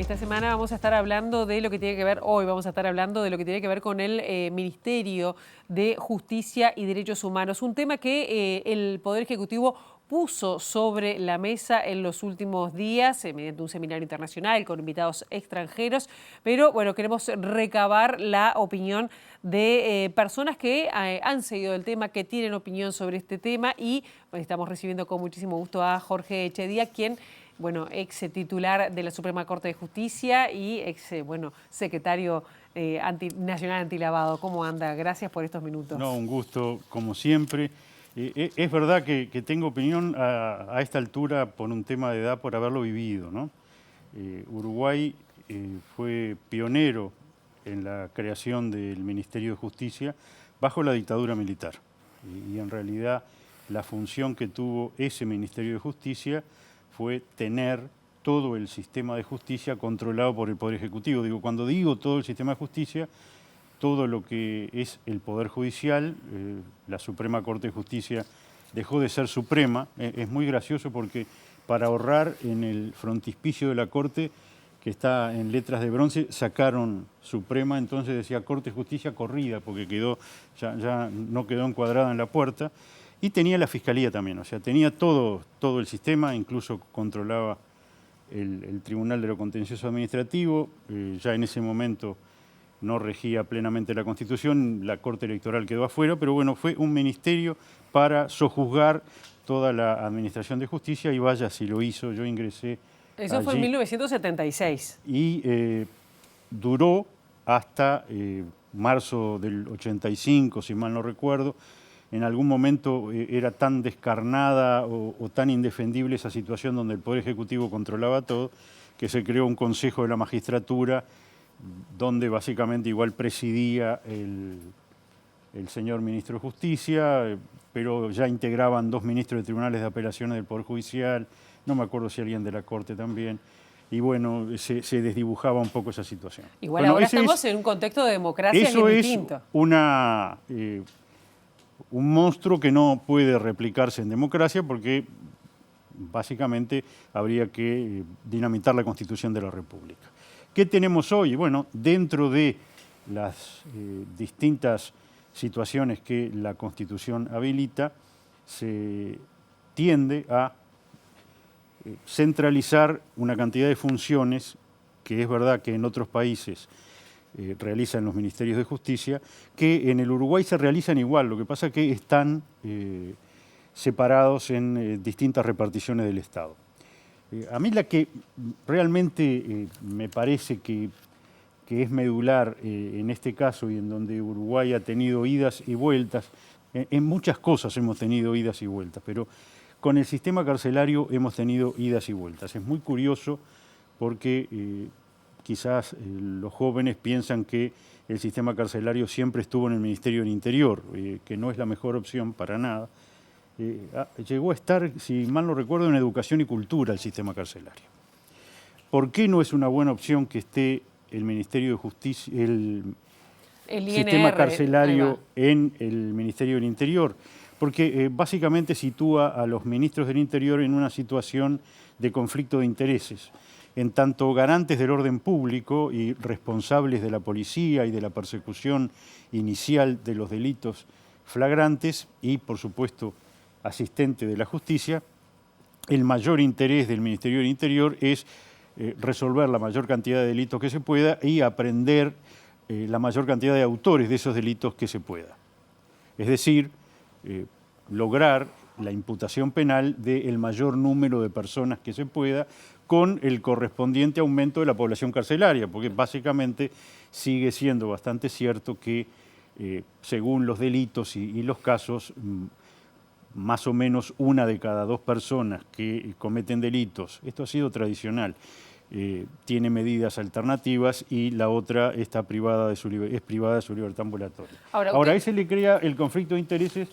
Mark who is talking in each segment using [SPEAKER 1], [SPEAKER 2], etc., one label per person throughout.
[SPEAKER 1] Esta semana vamos a estar hablando de lo que tiene que ver, hoy vamos a estar hablando de lo que tiene que ver con el Ministerio de Justicia y Derechos Humanos, un tema que el Poder Ejecutivo puso sobre la mesa en los últimos días mediante un seminario internacional con invitados extranjeros, pero bueno, queremos recabar la opinión de personas que han seguido el tema, que tienen opinión sobre este tema y bueno, estamos recibiendo con muchísimo gusto a Jorge Echedía, quien ex titular de la Suprema Corte de Justicia y ex, secretario nacional antilavado. ¿Cómo anda? Gracias por estos minutos.
[SPEAKER 2] No, un gusto, como siempre. Es verdad que tengo opinión a esta altura por un tema de edad, por haberlo vivido, ¿no? Uruguay fue pionero en la creación del Ministerio de Justicia bajo la dictadura militar. Y en realidad la función que tuvo ese Ministerio de Justicia fue tener todo el sistema de justicia controlado por el Poder Ejecutivo. Cuando digo todo el sistema de justicia, todo lo que es el Poder Judicial, la Suprema Corte de Justicia dejó de ser suprema. Es muy gracioso porque para ahorrar en el frontispicio de la Corte, que está en letras de bronce, sacaron Suprema, entonces decía Corte de Justicia corrida, porque ya no quedó encuadrada en la puerta. Y tenía la Fiscalía también, o sea, tenía todo el sistema, incluso controlaba el Tribunal de lo Contencioso Administrativo. Ya en ese momento no regía plenamente la Constitución, la Corte Electoral quedó afuera, pero bueno, fue un ministerio para sojuzgar toda la administración de justicia y vaya si lo hizo, yo ingresé
[SPEAKER 1] Eso
[SPEAKER 2] allí,
[SPEAKER 1] fue en 1976.
[SPEAKER 2] Y duró hasta marzo del 85, si mal no recuerdo. En algún momento era tan descarnada o tan indefendible esa situación donde el Poder Ejecutivo controlaba todo, que se creó un Consejo de la Magistratura donde básicamente igual presidía el señor Ministro de Justicia, pero ya integraban 2 ministros de Tribunales de Apelaciones del Poder Judicial, no me acuerdo si alguien de la Corte también. Y bueno, se desdibujaba un poco esa situación.
[SPEAKER 1] Igual
[SPEAKER 2] bueno,
[SPEAKER 1] ahora estamos en un contexto de democracia
[SPEAKER 2] eso
[SPEAKER 1] y
[SPEAKER 2] es
[SPEAKER 1] distinto.
[SPEAKER 2] Un monstruo que no puede replicarse en democracia porque básicamente habría que dinamitar la Constitución de la República. ¿Qué tenemos hoy? Bueno, dentro de las distintas situaciones que la Constitución habilita, se tiende a centralizar una cantidad de funciones que es verdad que en otros países realizan los ministerios de justicia, que en el Uruguay se realizan igual, lo que pasa es que están separados en distintas reparticiones del Estado. A mí la que realmente me parece que es medular en este caso y en donde Uruguay ha tenido idas y vueltas, en muchas cosas hemos tenido idas y vueltas, pero con el sistema carcelario hemos tenido idas y vueltas. Es muy curioso porque quizás los jóvenes piensan que el sistema carcelario siempre estuvo en el Ministerio del Interior, que no es la mejor opción para nada. Llegó a estar, si mal no recuerdo, en Educación y Cultura el sistema carcelario. ¿Por qué no es una buena opción que esté el Ministerio de Justicia, el sistema carcelario en el Ministerio del Interior? Porque básicamente sitúa a los ministros del Interior en una situación de conflicto de intereses, en tanto garantes del orden público y responsables de la policía y de la persecución inicial de los delitos flagrantes y, por supuesto, asistente de la justicia. El mayor interés del Ministerio del Interior es resolver la mayor cantidad de delitos que se pueda y aprender la mayor cantidad de autores de esos delitos que se pueda. Es decir, lograr la imputación penal del mayor número de personas que se pueda con el correspondiente aumento de la población carcelaria, porque básicamente sigue siendo bastante cierto que según los delitos y los casos, más o menos 1 de cada 2 personas que cometen delitos, esto ha sido tradicional, tiene medidas alternativas y la otra está es privada de su libertad ambulatoria. Ahora, ese le crea el conflicto de intereses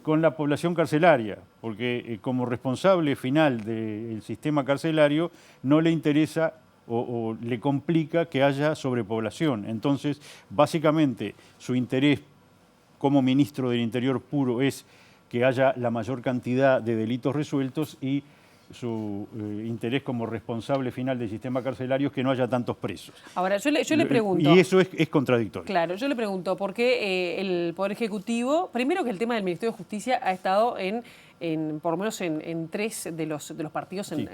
[SPEAKER 2] con la población carcelaria, porque como responsable final del sistema carcelario no le interesa o le complica que haya sobrepoblación. Entonces, básicamente, su interés como ministro del Interior puro es que haya la mayor cantidad de delitos resueltos y interés como responsable final del sistema carcelario es que no haya tantos presos.
[SPEAKER 1] Ahora, yo le pregunto...
[SPEAKER 2] Y eso es contradictorio.
[SPEAKER 1] Claro, yo le pregunto, ¿por qué el Poder Ejecutivo, primero que el tema del Ministerio de Justicia ha estado por lo menos en 3 de los partidos
[SPEAKER 2] Sí.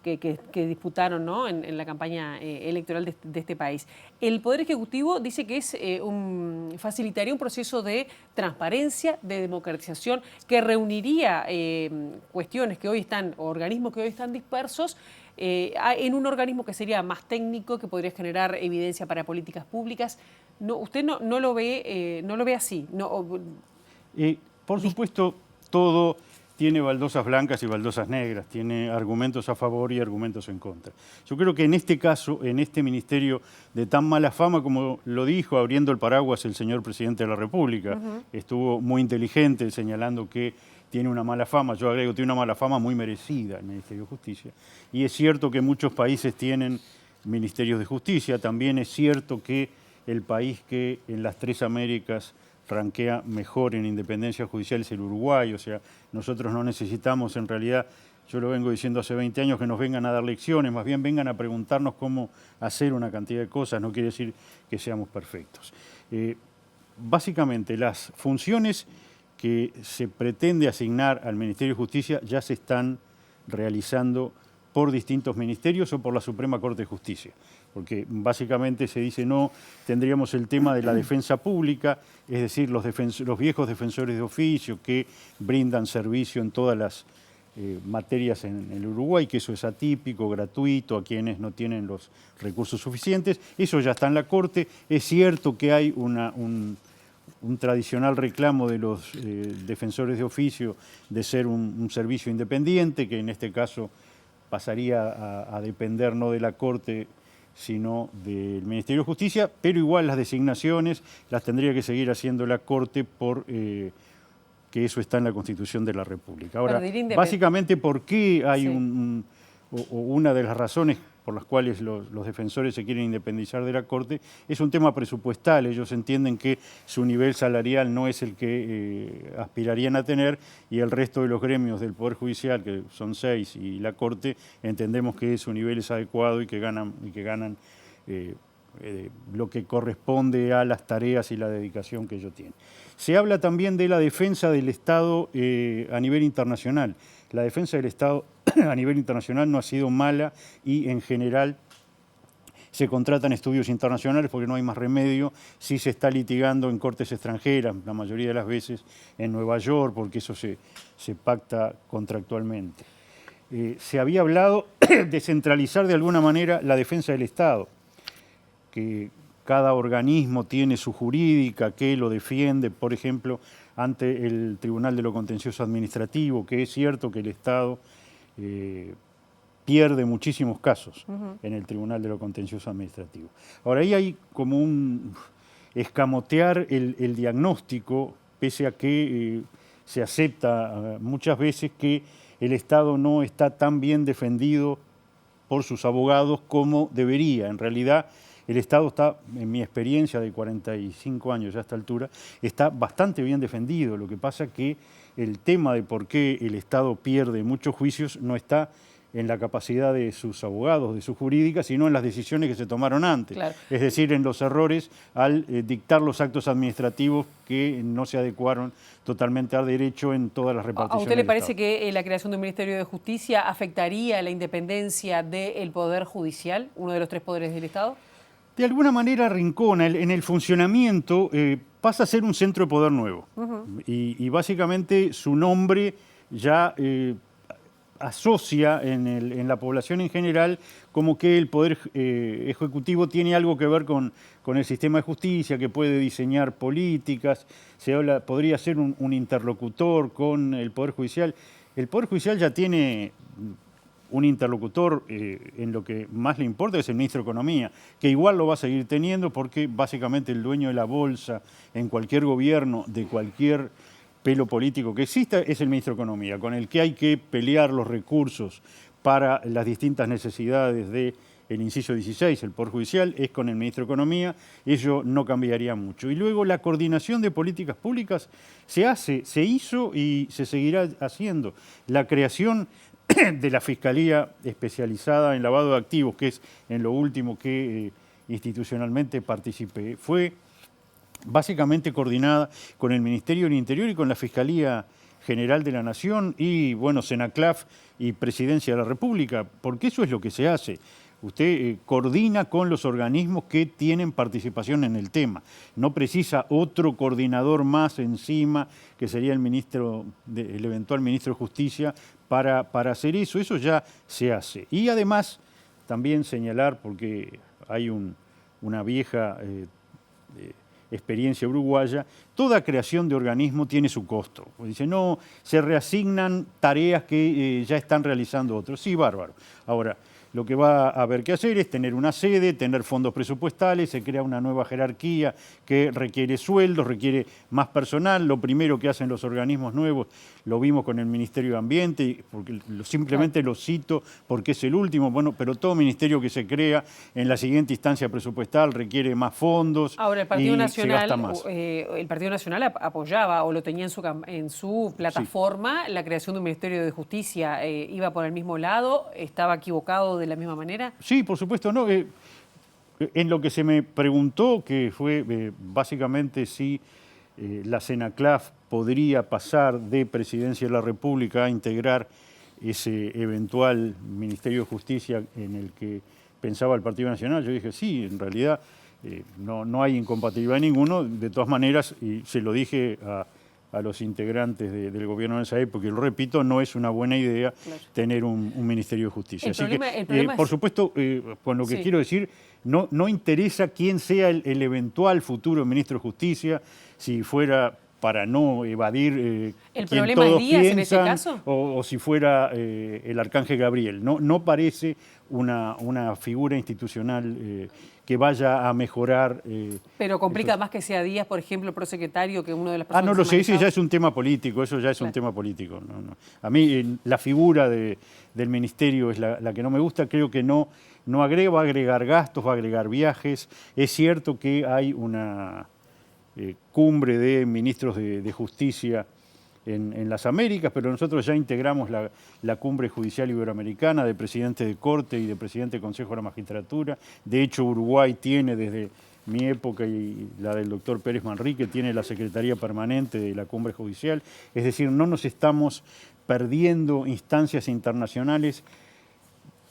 [SPEAKER 1] que disputaron, ¿no?, en la campaña electoral de este país. El Poder Ejecutivo dice que facilitaría un proceso de transparencia, de democratización, que reuniría cuestiones que hoy están, o organismos que hoy están dispersos, en un organismo que sería más técnico, que podría generar evidencia para políticas públicas. No, ¿usted no lo ve así? No,
[SPEAKER 2] por supuesto, todo tiene baldosas blancas y baldosas negras, tiene argumentos a favor y argumentos en contra. Yo creo que en este caso, en este ministerio de tan mala fama, como lo dijo abriendo el paraguas el señor presidente de la República, estuvo muy inteligente señalando que tiene una mala fama, yo agrego, tiene una mala fama muy merecida el Ministerio de Justicia. Y es cierto que muchos países tienen ministerios de justicia, también es cierto que el país que en las 3 Américas ranquea mejor en independencia judicial es el Uruguay, o sea, nosotros no necesitamos en realidad, yo lo vengo diciendo hace 20 años, que nos vengan a dar lecciones, más bien vengan a preguntarnos cómo hacer una cantidad de cosas, no quiere decir que seamos perfectos. Básicamente, las funciones que se pretende asignar al Ministerio de Justicia ya se están realizando por distintos ministerios o por la Suprema Corte de Justicia, porque básicamente se dice no, tendríamos el tema de la defensa pública, es decir, los viejos defensores de oficio que brindan servicio en todas las materias en el Uruguay, que eso es atípico, gratuito, a quienes no tienen los recursos suficientes, eso ya está en la Corte. Es cierto que hay un tradicional reclamo de los defensores de oficio de ser un servicio independiente, que en este caso pasaría a depender no de la Corte, sino del Ministerio de Justicia, pero igual las designaciones las tendría que seguir haciendo la Corte porque eso está en la Constitución de la República. Ahora, básicamente, ¿por qué hay una de las razones por las cuales los defensores se quieren independizar de la Corte? Es un tema presupuestal. Ellos entienden que su nivel salarial no es el que aspirarían a tener, y el resto de los gremios del Poder Judicial, que son 6, y la Corte, entendemos que su nivel es adecuado y que ganan lo que corresponde a las tareas y la dedicación que ellos tienen. Se habla también de la defensa del Estado a nivel internacional. La defensa del Estado a nivel internacional no ha sido mala y en general se contratan estudios internacionales porque no hay más remedio. Sí se está litigando en cortes extranjeras, la mayoría de las veces en Nueva York, porque eso se pacta contractualmente. Se había hablado de centralizar de alguna manera la defensa del Estado, que cada organismo tiene su jurídica que lo defiende, por ejemplo, ante el Tribunal de lo Contencioso Administrativo, que es cierto que el Estado pierde muchísimos casos en el Tribunal de lo Contencioso Administrativo. Ahora, ahí hay como un escamotear el diagnóstico, pese a que se acepta muchas veces que el Estado no está tan bien defendido por sus abogados como debería. En realidad, el Estado está, en mi experiencia de 45 años ya a esta altura, está bastante bien defendido. Lo que pasa es que el tema de por qué el Estado pierde muchos juicios no está en la capacidad de sus abogados, de sus jurídicas, sino en las decisiones que se tomaron antes. Claro. Es decir, en los errores al dictar los actos administrativos que no se adecuaron totalmente al derecho en todas las reparticiones.
[SPEAKER 1] ¿A usted le parece que la creación de un Ministerio de Justicia afectaría la independencia del Poder Judicial, uno de los 3 poderes del Estado?
[SPEAKER 2] De alguna manera rincona en el funcionamiento, pasa a ser un centro de poder nuevo. Y básicamente su nombre ya asocia en la población en general como que el Poder Ejecutivo tiene algo que ver con el sistema de justicia, que puede diseñar políticas, podría ser un interlocutor con el Poder Judicial. El Poder Judicial ya tiene un interlocutor en lo que más le importa, es el ministro de Economía, que igual lo va a seguir teniendo porque básicamente el dueño de la bolsa en cualquier gobierno, de cualquier pelo político que exista, es el ministro de Economía, con el que hay que pelear los recursos para las distintas necesidades del inciso 16, el Poder Judicial, es con el ministro de Economía. Ello no cambiaría mucho. Y luego la coordinación de políticas públicas se hizo y se seguirá haciendo. La creación de la Fiscalía Especializada en Lavado de Activos, que es en lo último que institucionalmente participé, fue básicamente coordinada con el Ministerio del Interior y con la Fiscalía General de la Nación y, bueno, Senaclaf y Presidencia de la República, porque eso es lo que se hace. Usted coordina con los organismos que tienen participación en el tema. No precisa otro coordinador más encima, que sería el eventual ministro de Justicia, para hacer eso. Eso ya se hace. Y además, también señalar, porque hay una vieja experiencia uruguaya, toda creación de organismo tiene su costo. Dice, no, se reasignan tareas que ya están realizando otros. Sí, bárbaro. Ahora, lo que va a haber que hacer es tener una sede, tener fondos presupuestales, se crea una nueva jerarquía que requiere sueldos, requiere más personal. Lo primero que hacen los organismos nuevos, lo vimos con el Ministerio de Ambiente, porque simplemente lo cito porque es el último, bueno, pero todo ministerio que se crea en la siguiente instancia presupuestal requiere más fondos.
[SPEAKER 1] Ahora, el Partido Nacional,
[SPEAKER 2] se gasta más.
[SPEAKER 1] El Partido Nacional apoyaba o lo tenía en su plataforma, sí, la creación de un Ministerio de Justicia. ¿Iba por el mismo lado? ¿Estaba equivocado de la misma manera?
[SPEAKER 2] Sí, por supuesto, no. En lo que se me preguntó, que fue básicamente si la Senaclaf podría pasar de Presidencia de la República a integrar ese eventual Ministerio de Justicia en el que pensaba el Partido Nacional, yo dije, sí, en realidad no hay incompatibilidad ninguno. De todas maneras, y se lo dije a los integrantes del gobierno de esa época, y lo repito, no es una buena idea tener un Ministerio de Justicia. Así que, por supuesto, con lo que quiero decir, no interesa quién sea el eventual futuro ministro de Justicia, si fuera para no evadir
[SPEAKER 1] ¿el problema es Díaz en ese caso?
[SPEAKER 2] O si fuera el arcángel Gabriel. No parece una figura institucional que vaya a mejorar.
[SPEAKER 1] Pero complica más que sea Díaz, por ejemplo, el prosecretario, que uno de las personas.
[SPEAKER 2] No lo sé, ese ya es un tema político, eso ya es un tema político. No. A mí la figura del ministerio es la que no me gusta, creo que no agrega, va a agregar gastos, va a agregar viajes. Es cierto que hay una cumbre de ministros de justicia en las Américas, pero nosotros ya integramos la cumbre judicial iberoamericana de presidente de corte y de presidente de Consejo de la Magistratura. De hecho, Uruguay tiene desde mi época y la del doctor Pérez Manrique, tiene la Secretaría Permanente de la Cumbre Judicial. Es decir, no nos estamos perdiendo instancias internacionales.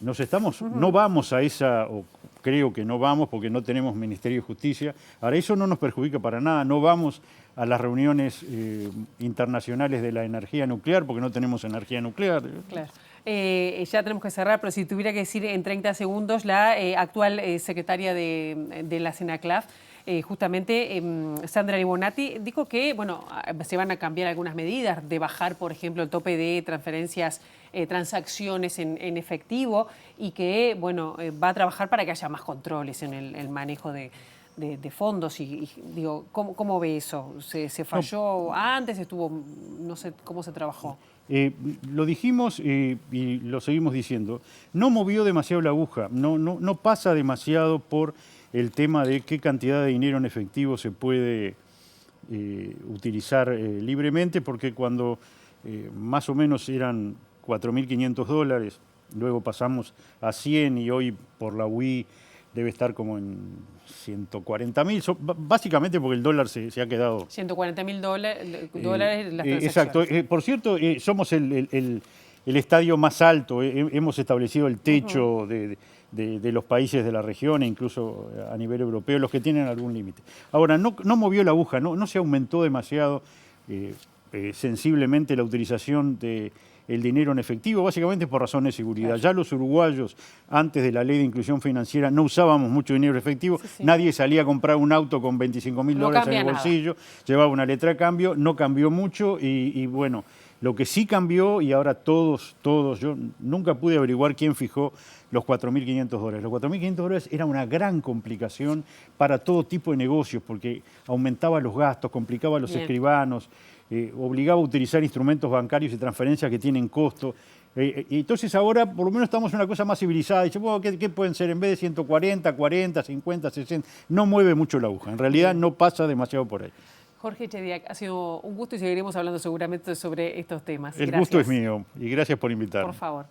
[SPEAKER 2] No vamos a esa, o creo que no vamos porque no tenemos Ministerio de Justicia. Ahora, eso no nos perjudica para nada. No vamos a las reuniones internacionales de la energía nuclear porque no tenemos energía nuclear.
[SPEAKER 1] Claro. Ya tenemos que cerrar, pero si tuviera que decir en 30 segundos, la actual secretaria de la Senaclaf, justamente Sandra Libonati, dijo que bueno, se van a cambiar algunas medidas, de bajar, por ejemplo, el tope de transferencias, transacciones en efectivo, y que bueno, va a trabajar para que haya más controles en el manejo de fondos. Y digo, ¿cómo ve eso? ¿Se falló antes? No sé cómo se trabajó.
[SPEAKER 2] Lo dijimos y lo seguimos diciendo. No movió demasiado la aguja, no pasa demasiado por el tema de qué cantidad de dinero en efectivo se puede utilizar libremente, porque cuando más o menos eran $4.500, luego pasamos a 100 y hoy por la UI debe estar como en 140.000, básicamente porque el dólar se ha quedado...
[SPEAKER 1] $140.000 las transacciones.
[SPEAKER 2] Exacto. Por cierto, somos el estadio más alto, hemos establecido el techo de los países de la región e incluso a nivel europeo, los que tienen algún límite. Ahora, no movió la aguja, no se aumentó demasiado sensiblemente la utilización del dinero en efectivo, básicamente por razones de seguridad. Claro. Ya los uruguayos, antes de la ley de inclusión financiera, no usábamos mucho dinero efectivo. Sí. Nadie salía a comprar un auto con $25.000 en el bolsillo, llevaba una letra de cambio, no cambió mucho y bueno, lo que sí cambió, y ahora todos, yo nunca pude averiguar quién fijó los $4.500. Los $4.500 era una gran complicación para todo tipo de negocios, porque aumentaba los gastos, complicaba a los escribanos, obligaba a utilizar instrumentos bancarios y transferencias que tienen costo. Y entonces ahora por lo menos estamos en una cosa más civilizada. Dice, bueno, ¿qué pueden ser? En vez de 140, 40, 50, 60, no mueve mucho la aguja. En realidad no pasa demasiado por ahí.
[SPEAKER 1] Jorge Chediak, ha sido un gusto y seguiremos hablando seguramente sobre estos temas.
[SPEAKER 2] El
[SPEAKER 1] Gracias.
[SPEAKER 2] gusto es mío y gracias por invitarme.
[SPEAKER 1] Por favor.